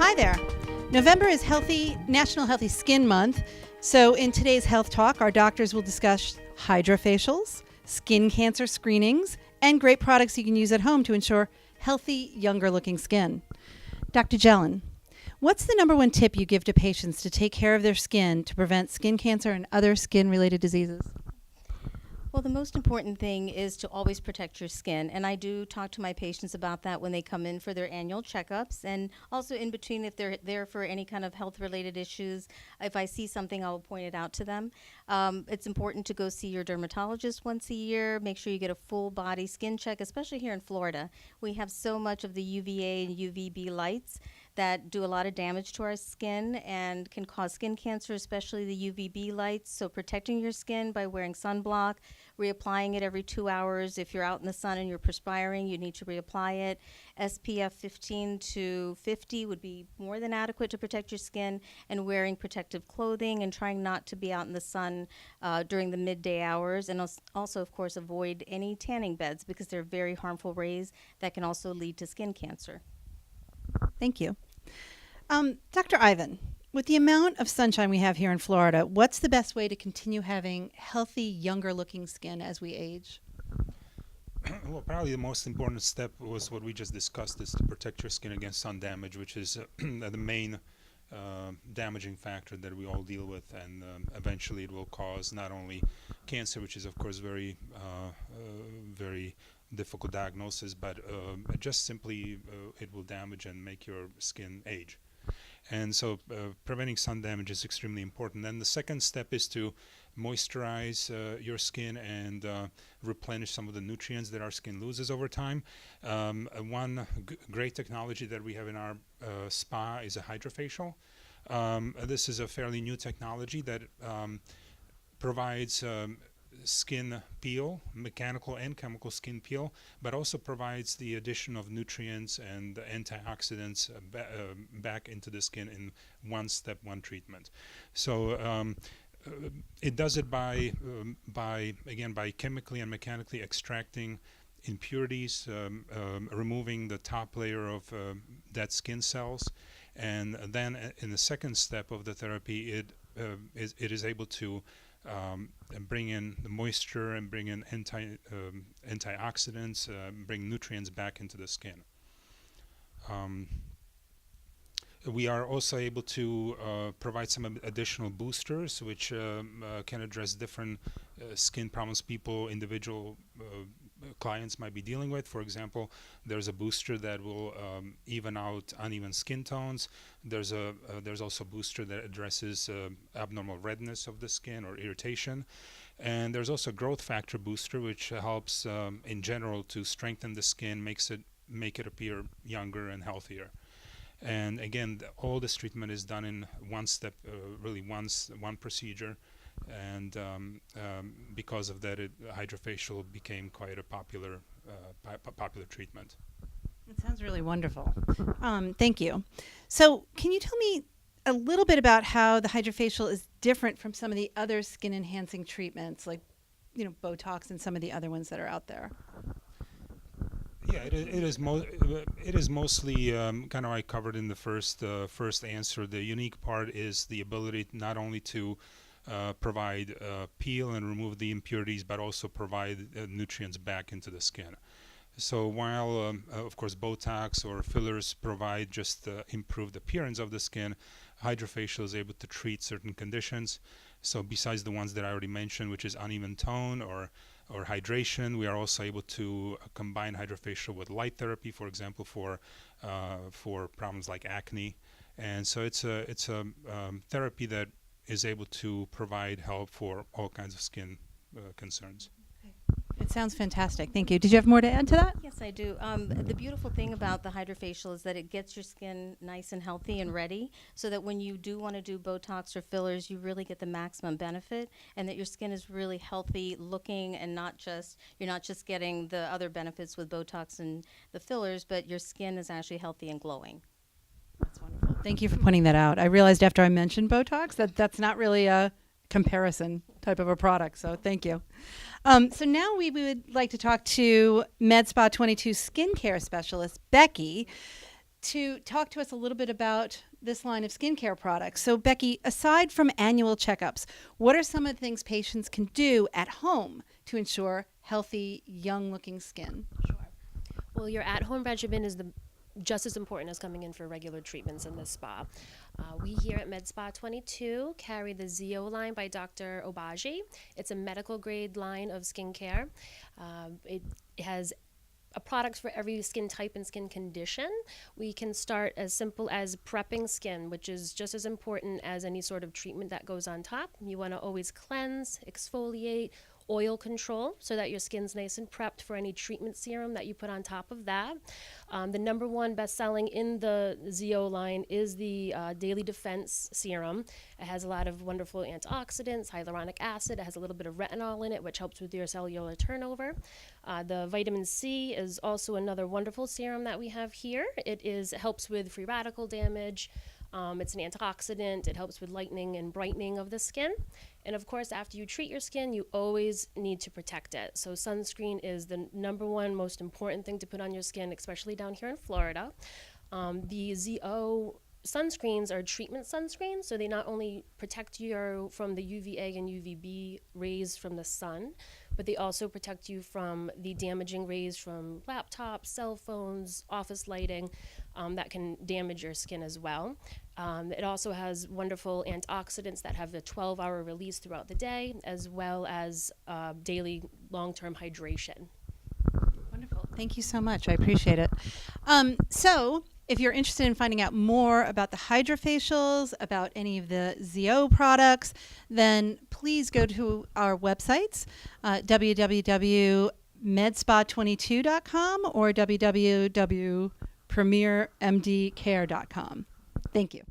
Hi there. November is National Healthy Skin Month. So in today's health talk, our doctors will discuss HydraFacials, skin cancer screenings, and great products you can use at home to ensure healthy, younger looking skin. Dr. Jelen, what's the number one tip you give to patients to take care of their skin to prevent skin cancer and other skin-related diseases? Well, the most important thing is to always protect your skin, and I do talk to my patients about that when they come in for their annual checkups, and also in between if they're there for any kind of health-related issues. If I see something, I'll point it out to them. It's important to go see your dermatologist once a year. Make sure you get a full body skin check, especially here in Florida. We have so much of the UVA and UVB lights that do a lot of damage to our skin and can cause skin cancer, especially the UVB lights. So protecting your skin by wearing sunblock, reapplying it every 2 hours. If you're out in the sun and you're perspiring, you need to reapply it. SPF 15 to 50 would be more than adequate to protect your skin, and wearing protective clothing and trying not to be out in the sun during the midday hours. And also, of course, avoid any tanning beds because they're very harmful rays that can also lead to skin cancer. Thank you. Dr. Ivan, with the amount of sunshine we have here in Florida, what's the best way to continue having healthy, younger looking skin as we age? Well, probably the most important step was what we just discussed, is to protect your skin against sun damage, which is the main damaging factor that we all deal with, and eventually it will cause not only cancer, which is of course very difficult diagnosis, but just simply it will damage and make your skin age. And so preventing sun damage is extremely important. Then the second step is to moisturize your skin and replenish some of the nutrients that our skin loses over time. One great technology that we have in our spa is a HydraFacial. This is a fairly new technology that provides skin peel, mechanical and chemical skin peel, but also provides the addition of nutrients and antioxidants back into the skin in one step, one treatment. So it does it by chemically and mechanically extracting impurities, removing the top layer of dead skin cells, and then in the second step of the therapy, it is able to bring in the moisture and bring in antioxidants, bring nutrients back into the skin. We are also able to provide some additional boosters, which can address different skin problems individual clients might be dealing with. For example, there's a booster that will even out uneven skin tones. There's also a booster that addresses abnormal redness of the skin or irritation. And there's also a growth factor booster, which helps in general to strengthen the skin, make it appear younger and healthier. And again, all this treatment is done in one step, really one procedure. And because of that, HydraFacial became quite a popular treatment. It sounds really wonderful. Thank you. So can you tell me a little bit about how the HydraFacial is different from some of the other skin enhancing treatments, like Botox and some of the other ones that are out there? Yeah, it is mostly kind of I covered in the first answer. The unique part is the ability not only to provide peel and remove the impurities, but also provide nutrients back into the skin. So while, of course, Botox or fillers provide just improved appearance of the skin, HydraFacial is able to treat certain conditions. So besides the ones that I already mentioned, which is uneven tone or hydration, we are also able to combine HydraFacial with light therapy, for example, for problems like acne. And so it's a therapy that is able to provide help for all kinds of skin concerns. It sounds fantastic. Thank you. Did you have more to add to that? Yes, I do. The beautiful thing about the HydraFacial is that it gets your skin nice and healthy and ready, so that when you do want to do Botox or fillers, you really get the maximum benefit, and that your skin is really healthy looking, and you're not just getting the other benefits with Botox and the fillers, but your skin is actually healthy and glowing. That's wonderful. Thank you for pointing that out. I realized after I mentioned Botox that's not really a comparison type of a product, so thank you. So now we would like to talk to MedSpa 22 skincare specialist Becky. to talk to us a little bit about this line of skincare products. So, Becky, aside from annual checkups, what are some of the things patients can do at home to ensure healthy, young-looking skin? Sure. Well, your at-home regimen is just as important as coming in for regular treatments in the spa. We here at Med Spa 22 carry the ZO line by Dr. Obagi. It's a medical grade line of skincare. It has products for every skin type and skin condition. We can start as simple as prepping skin, which is just as important as any sort of treatment that goes on top. You want to always cleanse, exfoliate, oil control so that your skin's nice and prepped for any treatment serum that you put on top of that. The number one best-selling in the ZO line is the Daily Defense Serum. It has a lot of wonderful antioxidants, hyaluronic acid. It has a little bit of retinol in it, which helps with your cellular turnover. The vitamin C is also another wonderful serum that we have here. It helps with free radical damage. It's an antioxidant. It helps with lightening and brightening of the skin. And of course, after you treat your skin, you always need to protect it. So sunscreen is the number one most important thing to put on your skin, especially down here in Florida. The ZO sunscreens are treatment sunscreens, so they not only protect you from the UVA and UVB rays from the sun, but they also protect you from the damaging rays from laptops, cell phones, office lighting that can damage your skin as well. It also has wonderful antioxidants that have a 12-hour release throughout the day, as well as daily long-term hydration. Wonderful. Thank you so much. I appreciate it. So, if you're interested in finding out more about the HydraFacials, about any of the ZO products, then please go to our websites, www.medspa22.com or www.premiermdcare.com. Thank you.